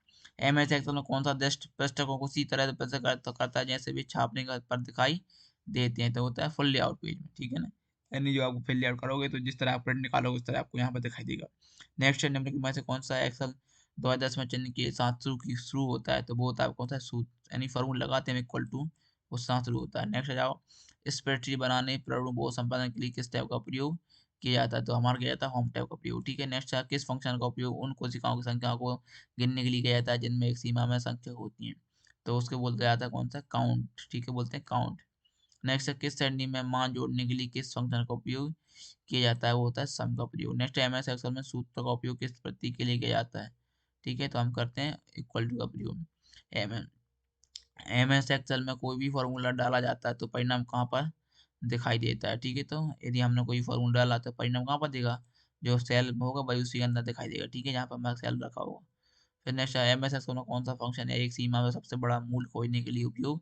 MS एक्सेल में कौन सा दस्ट पुस्तकों को उसी तरह से प्रदर्शित करता है जैसे भी छापने का पर दिखाई देते हैं? तो होता है फुल लेआउट पेज में, ठीक है ना? यानी जो आप फिल लेआउट करोगे तो जिस तरह आप प्रिंट निकालोगे उस तरह आपको यहाँ पर दिखाई देगा। नेक्स्ट निम्न में से कौन सा एक्सेल 2010 में चिन्ह के साथ शुरू होता है? तो वो होता है कौन सा? सूत्र, यानी फॉर्मूला लगाते हैं इक्वल टू, उस साथ शुरू होता है। नेक्स्ट जाओ, स्प्रेडशीट बनाने प्रयोग वो संपादन के लिए किस टैब का प्रयोग किया जाता है? तो हमारा किया जाता है होम टैब का प्रयोग, ठीक है? नेक्स्ट है किस फंक्शन का उपयोग उन कोशिकाओं की संख्या को गिनने के लिए किया जाता है जिनमें एक सीमा में संख्या होती है? तो उसके बोलते जाता है कौन सा? काउंट, ठीक है? बोलते हैं काउंट। नेक्स्ट है किस श्रेणी में मान जोड़ने के लिए किस फंक्शन का उपयोग किया जाता है? वो होता है सम का प्रयोग। नेक्स्ट MS एक्सेल में सूत्र का उपयोग किस प्रतीक के लिए किया जाता है? ठीक है, तो हम करते हैं इक्वल टू का प्रयोग। MS एक्सेल में कोई भी फॉर्मूला डाला जाता है तो परिणाम कहाँ पर दिखाई देता है? ठीक है, तो यदि हमने कोई फॉर्मूला डाला तो परिणाम कहाँ पर देगा? जो सेल में होगा वही उसी के अंदर दिखाई देगा, ठीक है? जहाँ पर हमारा सेल रखा होगा। फिर नेक्स्ट MS एक्सेल में कौन सा फंक्शन है एक सीमा में सबसे बड़ा मूल्य खोजने के लिए उपयोग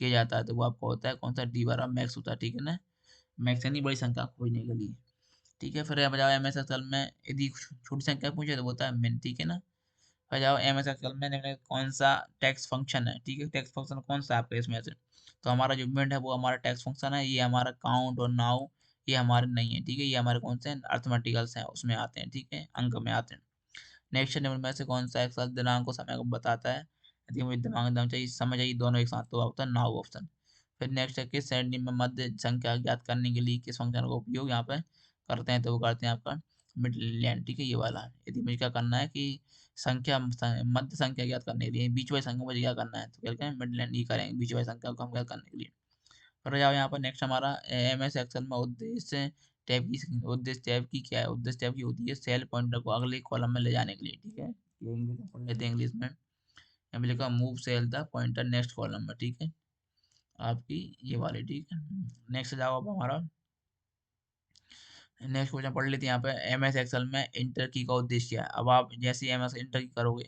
किया जाता है? तो वो आपको होता है कौन सा? डी बार मैक्स होता है, ठीक है ना? मैक्स यानी बड़ी संख्या खोजने के लिए, ठीक है? फिर अब जाओ MS एक्सेल में यदि छोटी संख्या पूछे तो वो होता है मिन, ठीक है ना? आ जाओ MS एक्सेल में निम्न में कौन सा टेक्स्ट फंक्शन है? ठीक है, टेक्स्ट फंक्शन कौन सा है आपका इसमें से? तो हमारा जो मिड है वो हमारा टेक्स्ट फंक्शन है। ये हमारा काउंट और नाउ ये हमारे नहीं है, ठीक है? ये हमारे कौन से हैं? अर्थमेटिकल्स हैं, उसमें आते हैं, ठीक है? अंक में आते हैं। नेक्स्ट निम्न में से कौन सा एक्सेल दिनांक और समय को बताता है? यदि मुझे दिमाग एकदम चाहिए, समय चाहिए दोनों एक साथ, तो होता है नाउ ऑप्शन। फिर नेक्स्ट है किस श्रेणी में मध्य संख्या ज्ञात करने के लिए किस फंक्शन का उपयोग यहाँ पे करते हैं? तो वो करते हैं आपका मिडलैंड, ठीक है? ये वाला यदि मुझे क्या करना है कि मध्य संख्या ज्ञात करने के लिए बीच वाली संख्या मुझे क्या करना है? तो क्या करें? मिडलैंड ही करेंगे बीच वाली संख्या को हम ज्ञात करने के लिए। फिर जाओ यहाँ पर नेक्स्ट हमारा MS एक्सेल में उद्देश्य टैब की क्या है? उद्देश्य टैब की होती है सेल पॉइंटर को अगले कॉलम में ले जाने के लिए, ठीक है? ये इंग्लिश में पढ़ लेते हैं इंग्लिश में। यहाँ पे लिखा move cell the pointer next column में, ठीक है? आपकी ये वाली, ठीक है? नेक्स्ट जाओ अब हमारा नेक्स्ट क्वेश्चन पढ़ लेते हैं यहाँ पे। MS एक्सेल में इंटर की का उद्देश्य क्या है? अब आप जैसे MS इंटर की करोगे,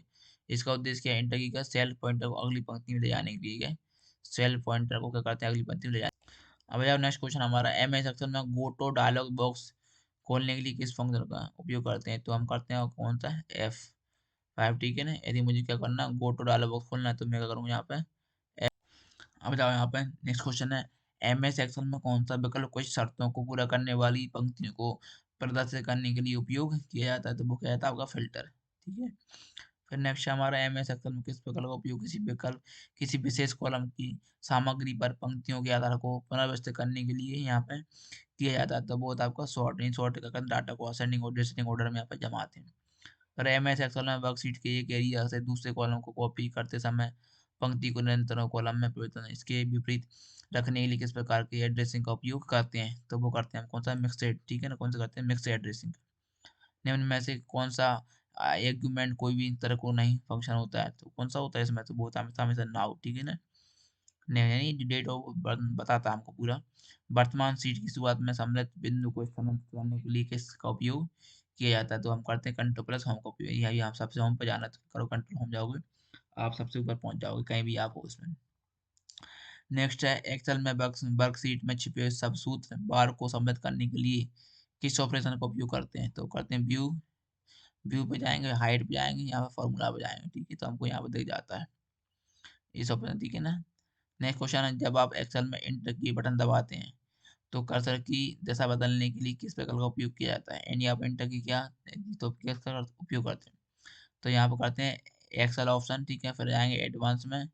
इसका उद्देश्य क्या है? इंटर की का सेल पॉइंटर को अगली पंक्ति में ले जाने के लिए है। सेल पॉइंटर को क्या करते हैं? अगली पंक्ति में ले जाते हैं। अब जाओ नेक्स्ट क्वेश्चन हमारा, एमएस एक्सेल में गो टू डायलॉग बॉक्स खोलने के लिए किस फंक्शन का उपयोग करते हैं? तो हम करते हैं कौन सा, F5, ठीक है ना। यदि मुझे क्या करना, गो टू डायलॉग बॉक्स खोलना है तो मैं क्या करूँगा यहाँ पे। अब जाओ यहाँ पे नेक्स्ट क्वेश्चन है, एमएस एक्सेल में कौन सा विकल्प कुछ शर्तों को पूरा करने वाली पंक्तियों को प्रदर्शित करने के लिए उपयोग किया जाता है? तो वो क्या जाता है आपका फिल्टर, ठीक है। फिर नेक्स्ट हमारा, एमएस एक्सेल में किस विकल्प का उपयोग किसी विशेष कॉलम की सामग्री पर पंक्तियों के आधार को पुनर्व्यवस्थित करने के लिए यहाँ पे किया जाता है? तो वो होता है आपका सॉर्ट। इन सॉर्ट का डाटा को असेंडिंग और डिसेंडिंग ऑर्डर में यहाँ पे जमा आते हैं। और एमएस एक्सेल में वर्कशीट के एक एरिया से दूसरे कॉलम को कॉपी करते समय पंक्ति को निरंतर कॉलम में परिवर्तन इसके विपरीत रखने के लिए किस प्रकार की एड्रेसिंग का उपयोग करते हैं? तो वो करते हैं हम कौन सा, मिक्सड, ठीक है ना। कौन सा करते हैं, मिक्सड एड्रेसिंग। निम्न में से कौन सा आर्गुमेंट कोई भी तरह को नहीं फंक्शन होता है? तो कौन सा होता है इसमें? तो वो होता है हमेशा नाउ, ठीक है ना। यानी डेट ऑफ बर्थ बताता है हमको पूरा। वर्तमान सीट की शुरुआत में सम्मिलित बिंदु को स्थानांतरित करने के लिए किसका उपयोग किया जाता है? तो हम करते हैं कंट्रोल प्लस होम का उपयोग। यही आप सबसे होम पे जाना, तो करो कंट्रोल होम, जाओगे आप सबसे ऊपर पहुंच जाओगे कहीं भी आप हो उसमें। नेक्स्ट है, एक्सेल में वर्कशीट में छिपे हुए सब सूत्र बार को सम्मिलित करने के लिए किस ऑपरेशन का उपयोग करते हैं? तो करते हैं व्यू, व्यू पे जाएंगे, हाइट पे जाएंगे, यहाँ पे फॉर्मूला पे जाएंगे, ठीक है। तो हमको यहाँ पे दिख जाता है इस ऑप्शन, ठीक है ना। नेक्स्ट क्वेश्चन है, जब आप एक्सेल में इंटर की बटन दबाते हैं तो कर्सर की दिशा बदलने के लिए किस प्रकार का उपयोग किया जाता है? यानी आप इंटर की क्या तो किसका उपयोग करते हैं? तो यहाँ पर करते हैं एक्सेल ऑप्शन, ठीक है। फिर जाएंगे एडवांस में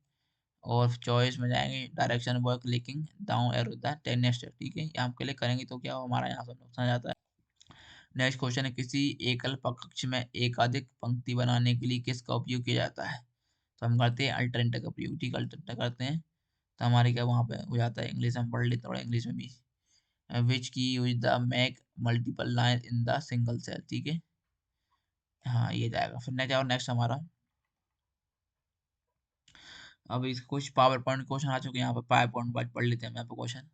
और चॉइस में जाएंगे direction work clicking down arrow the next, ठीक है। यहाँ क्लिक करेंगे तो क्या हमारा यहाँ से ऑप्शन आ जाता है। नेक्स्ट क्वेश्चन है, किसी एकल कक्ष में एकाधिक पंक्ति बनाने के लिए किसका उपयोग किया जाता है? तो हम करते हैं अल्टरनेटर का उपयोग, ठीक है। अल्टरनेटर करते हैं तो हमारे क्या वहाँ पे हो जाता है, इंग्लिश हम पढ़ लेते थोड़ा इंग्लिश में भी। Which key use the make multiple line in the single cell, ठीक है। हाँ ये जाएगा। फिर नेक्स्ट हमारा, अब इस कुछ पावर पॉइंट क्वेश्चन आ चुके हैं यहाँ पे, पावर पॉइंट पढ़ लेते हैं यहाँ पे क्वेश्चन।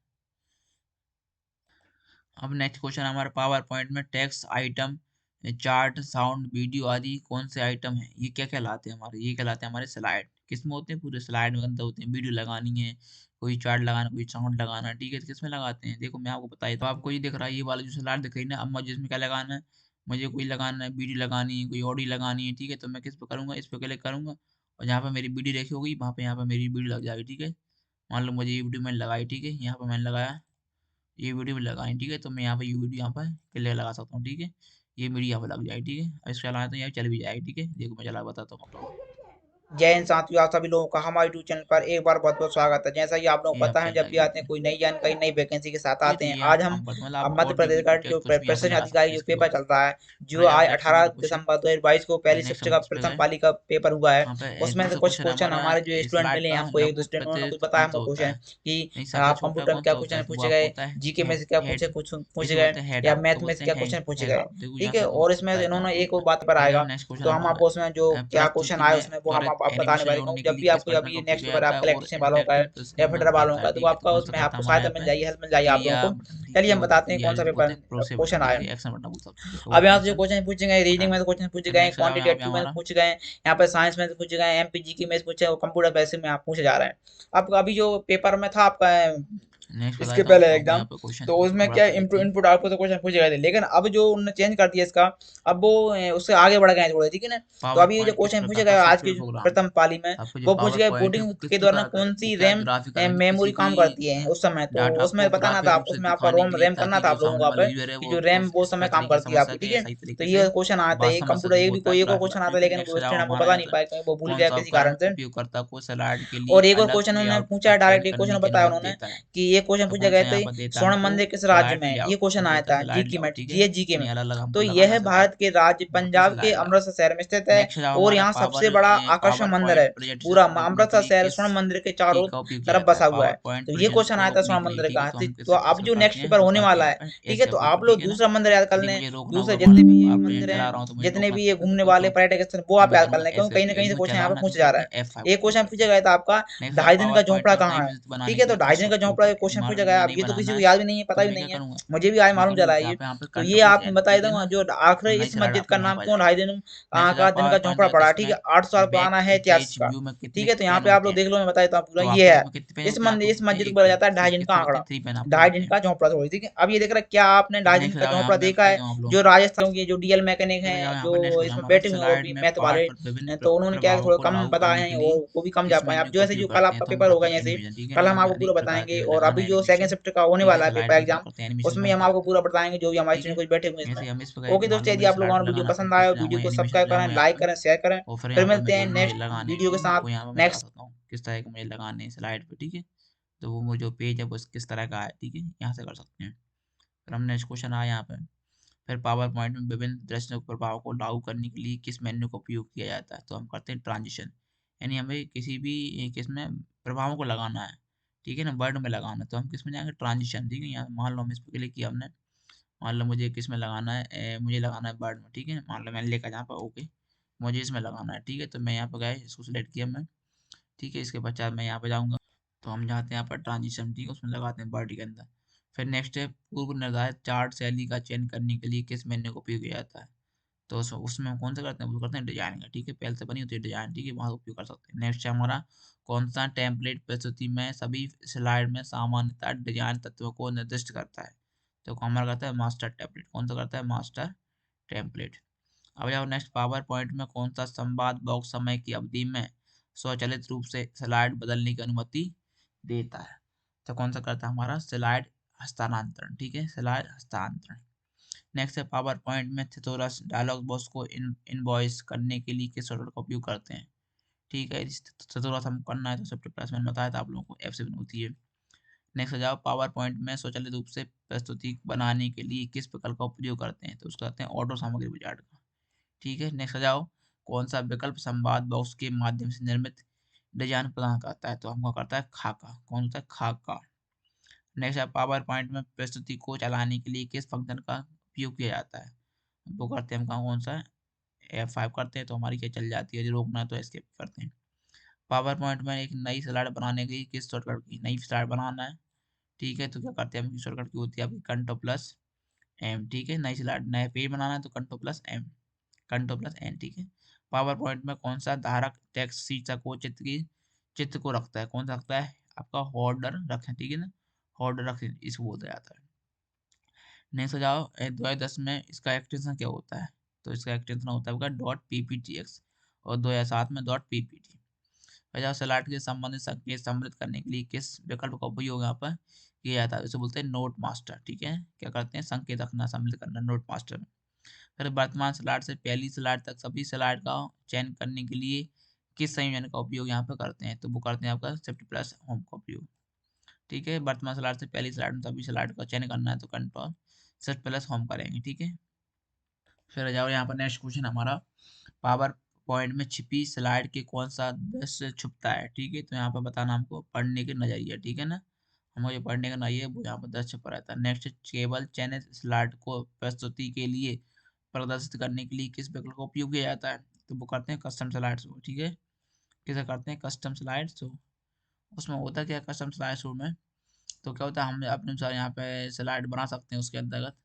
अब नेक्स्ट क्वेश्चन हमारे, पावर पॉइंट में text item chart sound video आदि कौन से आइटम है? ये क्या कहलाते हैं हमारे? ये कहलाते हैं हमारे स्लाइड। किसमें होते हैं? पूरे स्लाइड में अंदर होते हैं। वीडियो लगानी है, कोई चार्ट लगाना, कोई साउंड लगाना, ठीक है। तो किसमें लगाते हैं? देखो मैं आपको बताई, तो आपको ये दिख रहा है, ये वाला जो स्लाइड दिख रही है ना, अब मुझे इसमें क्या लगाना है, मुझे कोई लगाना है, वीडियो लगानी है, कोई ऑडियो लगानी है, ठीक है। तो मैं किस पे करूँगा, इस पे क्लिक करूँगा और जहाँ पे मेरी वीडियो रखी होगी वहाँ पे यहाँ पे मेरी वीडियो लग जाएगी, ठीक है। मान लो मुझे ये वीडियो मैंने लगाई, ठीक है, यहाँ पे मैंने लगाया, ये वीडियो भी लगानी, ठीक है। तो मैं यहाँ पे ये वीडियो यहाँ पर क्लिक लगा सकता हूँ, ठीक है। ये वीडियो यहाँ पे लग जाए, ठीक है। और इसके अलावा तो यहाँ चल भी जाएगी, ठीक है। देखो मैं चला बताता हूँ आप लोगों को। जय हिंद साथियों, आप सभी लोगों का हमारे यूट्यूब चैनल पर एक बार बहुत बहुत स्वागत है। जैसा कि आप लोगों को ये यहाँ पता पे है, चल जब भी जाएगी आते हैं अपने, कोई नई जानकारी नई वैकेंसी के साथ ठीक है। आते तो हैं। ये आज आप हम काम करते हैं, मतलब अब आप मध्य ऑडियो प्रदेश का वीडियो जो टेक्स्ट कुछ भी यहाँ पे प्रेसिडेंट लगा सकते अधिकारी हैं जो इसके पेपर बाद। चल रहा है, अब जो जाओ आज नेक्स्ट 18 हमारा क्वेश्चन, दिसंबर 2022 को पहली नेक्स्ट शिफ्ट हम का किस पे प्रथम गए, पाली का पेपर हुआ है। यहाँ पे उसमें से दूसरा कुछ क्वेश्चन है क्वेश्चन हमारा, हमारे जो स्टूडेंट स्लाइड मिले हैं, का हमको एक दो लघु स्टूडेंट उन्होंने कुछ प्रतिनिधित्व बताया कौन सा हमको होता क्वेश्चन है? कि नहीं, सबसे आप छोटा कंप्यूटर में कौन क्या सा होता क्वेश्चन है? तो वो पूछे आपको गए, होता है जीके में हेड, से क्या हेड कुछ पूछे इसे गए, बोलते हैं हेड, या आप मैथ तो में से बोलते हैं क्या हेड, क्वेश्चन पूछे हेड गए, आप देखो यहाँ ठीक है। से और इसमें बताया इन्होंने आपको एक होता और है। बात पर अब आएगा, जाओ नेक्स्ट क्वेश्चन तो हम हमारा, आपको उसमें जो क्या क्वेश्चन प्रस्तुति आए में उसमें वो हम त्वरित आप बताने एनिमेशन वाले जोड़ने हूँ। के जब लिए भी किस आपको बटन का अभी उपयोग नेक्स्ट किया पेपर जाता है? आपका और इलेक्ट्रीशियन वालों का है इंटरेक्टिव या स्क्रीन फिटर बटन वालों कहता है, का, तो ठीक है। तो आपका कौन सा उसमें कहता आपको है हमारे सहायता यहाँ मिल पे? जाएगी, हेल्प मिल जाएगी आप लोगों एरिया को। बटन, ठीक चलिए है। हम और बताते हैं या कौन सा जिसे पेपर बोलते हैं प्रोसे बटन, क्वेश्चन ठीक आए। है, एक्शन बटन बोल सकते हैं। देखो वो अब यहाँ से जो क्वेश्चन क्वेश्चन पूछे गए, रीडिंग बताना। में से क्वेश्चन पूछे फिर गए, नेक्स्ट आ जाओ यहाँ पे क्वांटिटेटिव में हमारा, पूछे गए, यहाँ पे साइंस में से पूछे गए, एमपीजीके में से पूछे और कंप्यूटर बेसिक में आप पूछे जा रहे हैं। अब अभी जो पेपर में था आपका नेक्स्ट बता इसके देता हूँ पहले आप लोगों को एग्जाम, यहाँ पे क्वेश्चन तो इसको उसमें थोड़ा क्या सा देखते इनपुट हैं। इनपुट आउटपुट तो क्वेश्चन पूछे गए थे, लेकिन अब जो उन्होंने चेंज कर दिया इसका, अब वो उससे आगे बढ़ गए हैं थोड़े, ठीक है ना। तो पावर अभी ये जो पॉइंट किस क्वेश्चन पूछे प्रकार गए का आज की सॉफ्टवेयर जो प्रोग्राम है? प्रथम पाली में, आपको जो वो पूछ पावर गए पॉइंट है कोडिंग वो किस के दौरान प्रकार का है? कौन वो सी क्या रैम ग्राफिकल है, मेमोरी किसी काम कोई करती है उस समय, तो डाटा उसमें को बताना था ग्राफिक आप, रूप से उसमें आपका दिखाने रोम के लिए, रैम करना ताकि था जो आप लोगों सामने को वाला पे यूजर है कि वो जो उसको रैम वो समय बेहतर काम तरीके से करती है समझ आपकी, ठीक सके, है। सही तो तरीके ये से क्वेश्चन आता है, बात ये समझ कंप्यूटर सके, एक वो भी होता है कोई एक और क्वेश्चन ग्राफिकल, आता है, ठीक है। लेकिन नेक्स्ट वो जाओ स्टूडेंट हमको हमारा बता यहाँ नहीं पे, पाए कहीं वो भूल कौन गया सा किसी उपकरण कारण से। उपयोगकर्ता को स्लाइड के लिए और एक और अलग क्वेश्चन उन्होंने लेआउट पूछा, अक्षर डायरेक्ट एक करने क्वेश्चन की बताया अनुमति उन्होंने देता है? कि ये क्वेश्चन तो पूछा कौन गया सा था, यहाँ पर देता है स्वर्ण हमको? मंदिर किस राज्य स्लाइड में है, ये लेआउट, क्वेश्चन और आया देता है था स्लाइड जीके में, लेआउट, ठीक है। जी जीके यानी में। अलग अलग तो हमको यह लगाना है रहता है, भारत के राज्य बाकी पंजाब के स्लाइड लेआउट। अमृतसर शहर में स्थित है, नेक्स्ट जाओ और हमारा, यहाँ सबसे पावर बड़ा आकर्षण पावर मंदिर है। पॉइंट पूरा प्रेजेंटेशन को देखने के अमृतसर लिए शहर किस स्वर्ण मंदिर के की चारों का उपयोग किया तरफ जाता है? बसा हुआ पावर है। पॉइंट तो ये क्वेश्चन प्रेजेंटेशन आया को था रोकने स्वर्ण के लिए, मंदिर ठीक है। का। तो हम तो किस अब पे जो करते नेक्स्ट हैं, पेपर वो होने करते हैं वाला यहाँ है, पे ठीक है, तो एस्केप आप करके, लोग ठीक है ना। दूसरा मंदिर याद कर यदि लें, मुझे रोकना दूसरे होगा जितने मान लो, भी ये आप मंदिर हैं, चला रहा हूँ तो मुझे जितने रोकना भी ये पड़ता है, घूमने तो वाले क्यों? पर्यटक स्थल, वो तो आप मैं याद कर करूँगा लें, क्योंकि ऐसे, कहीं ना कहीं यदि से मुझे क्वेश्चन यहाँ पे चलाना है तो पूछे मैं जा रहा करते है। हैं F5 का एक उपयोग क्वेश्चन करते पूछा हैं। गया था आपका, नेक्स्ट 2.5 दिन पावर का पॉइंट झोंपड़ा में कहाँ नई है, विजिट बनाने ठीक के है। तो लिए 2.5 किस दिन का सॉफ्टवेयर झोंपड़ा का के क्वेश्चन पूछा तुम्हारा गया, मुझे अब नहीं ये तो किसी बनाना को है, याद भी नहीं है, तो पता भी मैं क्या नहीं है, करूँगा, मुझे भी आज मैं मालूम चला करूँगा है क्या ये। पे यहाँ पे तो ये कंट्रोल प्लस आपको एन, बता ठीक देता है हूँ, ना? जो तो आखिरी नई इस स्लाइड मस्जिद का अपनी यहाँ नाम पे आ क्यों, जाएगी। ढाई दिन कहाँ नेक्स्ट आ का जाओ दिन पावर का पॉइंट झोंपड़ा में पड़ा, ठीक है, डिस्क्राइब 8 साल द पुराना बैक है इतिहास पेज का। व्यू में कितने ठीक है, तो यहाँ पेन पे आप होते लोग हैं। देख लो, मैं बता देता हूँ पूरा, तो ये आपके है। रूम में कितने पेन होते हैं? आपके इस होते हैं मस्जिद को 1 बोला पेन, जाता है ढाई दिन का कितने होते आंकड़ा, हैं? 3 पेन आपके ढाई होते दिन हैं। का झोंपड़ा थोड़ी, ठीक है। अब ये देख रहा है क्या आपने फिर ढाई दिन नेक्स्ट आ का जाओ यहाँ झोंपड़ा मैं देखा बताता है? हूँ आप लोगों जो को। राजस्थान के जो डीएल मैकेनिक फिर आ जाओ हैं, यहाँ जो पर नेक्स्ट क्वेश्चन इसमें हमारा बैठे हुए हैं, वो स्लाइड भी में मैथ पार्ट वाले, पर विभिन्न तो उन्होंने क्या है, प्रभावों थोड़ा को कम लागू पता करने है के और लिए वो भी कम जा किस पाए। अब मेन्यू जो का ऐसे जो उपयोग कल करते हैं? आपका तो हम पेपर होगा, करते हैं जैसे एनिमेशन, ठीक है कल ना? हम आपको यानी पूरा किस प्रकार बताएंगे, से और लगाना अभी है जो सेकंड एनिमेशन, शिफ्ट का होने ठीक है? वाला है स्लाइड पेपर पे क्या एग्जाम, करते हैं? एनिमेशन उसमें में हम आपको बताते पूरा हैं, बताएंगे, जो भी हमारे ठीक है? स्टूडेंट कुछ बैठे हुए हैं जैसे इसमें। हम इस पे ओके मान लो दोस्तों, यदि मुझे आप लोगों स्लाइड ने पे वीडियो लगाना है, तो पसंद आया, कैसे वीडियो लगाऊंगा? को एनिमेशन पे सब्सक्राइब जाऊंगा करें, यहाँ लाइक पर, करें, शेयर करें। और फिर फिर यहाँ पर मिलते मैं हैं जो मुझे नेक्स्ट लगाने हैं, वीडियो के ठीक है, साथ। वो यहाँ पर मैं बता नेक्स्ट सकता हूँ किस तरह के मुझे लगाने हैं स्लाइड पे, ठीक है? तो वो जो पेज है वो किस तरह का है, ठीक है? यहाँ से कर सकते हैं। फिर हम नेक्स्ट क्वेश्चन आया यहाँ पे। फिर पावर पॉइंट में विभिन्न दृश्य प्रभाव को लागू करने के लिए किस मेन्यू का उपयोग किया जाता है? तो हम करते हैं ट्रांजिशन, यानी हमें किसी भी किसमें प्रभावों को लगाना है, ठीक है ना? वर्ड में लगाना है, तो हम किस में जाएंगे? ट्रांजिशन, ठीक है? यहाँ मान लो हम इस पर क्लिक किया हमने, मान लो मुझे किस में लगाना है, मुझे लगाना है वर्ड में, ठीक है? मान लो मैंने लिखा यहाँ पर ओके, मुझे इसमें लगाना है, ठीक है? तो मैं यहाँ पर गया, इसको सिलेक्ट किया मैं, ठीक है? इसके पश्चात मैं यहाँ पे जाऊँगा, तो हम जाते हैं यहाँ पर ट्रांजिशन, ठीक है? उसमें लगाते हैं बॉडी के अंदर। फिर नेक्स्ट है पूर्व निर्धारित चार्ट शैली का चयन करने के लिए किस मेन्यू का उपयोग किया जाता है? तो उसमें हम कौन सा करते हैं? वो करते हैं डिजाइन का, ठीक है? पहले से बनी होती है डिजाइन, ठीक है? वहाँ उपयोग कर सकते हैं। नेक्स्ट है हमारा कौन सा टेम्पलेट प्रस्तुति में सभी स्लाइड में सामान्यतः डिजाइन तत्वों को निर्दिष्ट करता है? तो हमारा करता है मास्टर टेम्पलेट। कौन सा करता है? Master template. अब जाओ नेक्स्ट, पावर पॉइंट में कौन सा संवाद बॉक्स समय की अवधि में स्वचालित रूप से स्लाइड बदलने की अनुमति देता है? तो कौन सा करता है? हमारा स्लाइड हस्तांतरण, ठीक है? स्लाइड हस्तांतरण। नेक्स्ट है पावर पॉइंट में थिसोरस डायलॉग बॉक्स को इनवॉइस करने के लिए किस सॉफ्टवेयर का उपयोग करते हैं? ठीक है, थिसोरस हम करना है तो सबसे प्लस मैंने बताया था आप लोगों को, F7 होती है। नेक्स्ट आ जाओ, पावर पॉइंट में स्वचालित रूप से प्रस्तुति बनाने के लिए किस विकल्प का उपयोग करते हैं? तो उसको कहते हैं ऑटो सामग्री विजार्ड का, ठीक है? नेक्स्ट आ जाओ, कौन सा विकल्प संवाद बॉक्स के माध्यम से निर्मित डिजाइन प्रदान करता है? तो हमको करता है खाका। कौन होता है? खाका। नेक्स्ट है पावर पॉइंट में प्रस्तुति को चलाने के लिए किस फंक्शन का उपयोग किया जाता है? वो करते हैं हम कौन सा? F5 करते हैं तो हमारी क्या चल जाती है, जो रोकना है तो एस्केप करते हैं। पावर पॉइंट में एक नई स्लाइड बनाने के लिए किस शॉर्टकट की नई स्लाइड बनाना है, ठीक है? तो क्या करते हैं हम, शॉर्टकट की होती है आपकी कंट्रोल प्लस एम, ठीक है? नई स्लाइड नया पेज बनाना है तो control plus M, control plus N, ठीक है? पावर पॉइंट में कौन सा धारक टेक्स्ट शीर्षक को चित्र को रखता है? कौन सा रखता है? आपका होल्डर रखें, ठीक है ना? होल्डर रखें, इसको बोला जाता है। नेक्स्ट आ जाओ, 2010 में इसका एक्सटेंशन क्या होता है? तो इसका एक्सटेंशन होता है आपका डॉट पीपीटीएक्स, और 2007 में डॉट पीपीटी। आ जाओ, स्लाइड के संबंधित संकेत सम्मिलित करने के लिए किस विकल्प का उपयोग यहाँ पर किया जाता है? इसे बोलते हैं नोट मास्टर, ठीक है? क्या करते हैं? संकेत रखना, सम्मिलित करना नोट मास्टर में। फिर वर्तमान स्लाइड से पहली स्लाइड तक सभी स्लाइड का चयन करने के लिए किस संयोजन का उपयोग यहाँ पर करते हैं? तो वो करते हैं आपका शिफ्ट प्लस होम का उपयोग, ठीक है? वर्तमान स्लाइड से पहली स्लाइड में सभी स्लाइड का चयन करना है तो कंट्रोल शिफ्ट प्लस होम करेंगे, ठीक है? फिर आ जाओ यहाँ पर नेक्स्ट क्वेश्चन हमारा, पावर पॉइंट में छिपी स्लाइड के कौन सा दृश्य छुपता है? ठीक है, तो यहाँ पर बताना हमको पढ़ने के नजरिया, ठीक है ना? हमें जो पढ़ने का नजरिया है वो यहाँ पर दृश्य पर रहता है। नेक्स्ट, केबल चैनल स्लाइड को प्रस्तुति के लिए प्रदर्शित करने के लिए किस विकल्प का उपयोग किया जाता है? तो वो करते हैं कस्टम स्लाइड शो, ठीक है? किसे करते हैं? Custom slide show. उसमें होता क्या है कस्टम स्लाइड शो में? तो क्या होता है, हम अपने अनुसार यहाँ पे स्लाइड बना सकते हैं उसके अंतर्गत,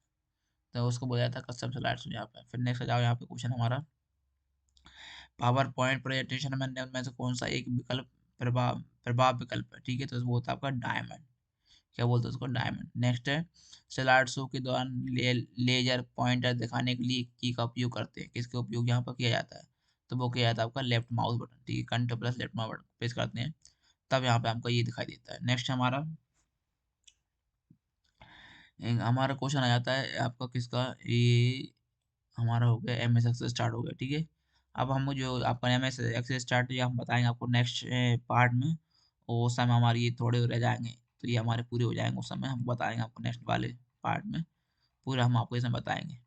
तो उसको बोला जाता है कस्टम स्लाइड शो यहाँ पे। फिर नेक्स्ट आ जाओ यहाँ पे क्वेश्चन हमारा, पावर पॉइंट प्रेजेंटेशन में निम्न में से कौन सा एक विकल्प प्रभाव प्रभाव विकल्प है? ठीक है, तो वो होता है आपका डायमंड। क्या बोलते हैं उसको? डायमंड। नेक्स्ट है, स्लाइड शो के दौरान लेजर पॉइंटर दिखाने के लिए की का उपयोग करते हैं? किसका उपयोग यहाँ पर किया जाता है? तो वो किया जाता है आपका लेफ्ट माउस बटन, ठीक है? Control plus left mouse button press करते हैं तब यहाँ पे हमको ये दिखाई देता है। नेक्स्ट हमारा हमारा क्वेश्चन आ जाता है आपका किसका, ये हमारा हो गया एम एस एक्सेस स्टार्ट हो गया, ठीक है? अब हम जो आपका एम एस एक्सेस स्टार्ट या हम बताएंगे आपको नेक्स्ट पार्ट में, और उस समय हमारे ये थोड़े रह जाएंगे, तो ये हमारे पूरे हो जाएंगे, उस समय हम बताएंगे आपको नेक्स्ट वाले पार्ट में, पूरा हम आपको इसमें बताएंगे।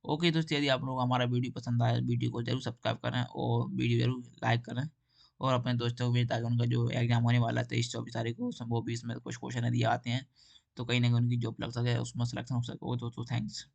ओके दोस्तों, यदि आप लोग हमारा वीडियो पसंद आया, वीडियो को जरूर सब्सक्राइब करें और वीडियो जरूर लाइक करें, और अपने दोस्तों को भी, ताकि उनका जो एग्जाम होने वाला है 23-24 तारीख को, वो भी इसमें कुछ क्वेश्चन यदि आते हैं तो कहीं ना कहीं उनकी जॉब लग सके, उसमें सिलेक्शन हो सके। तो थैंक्स।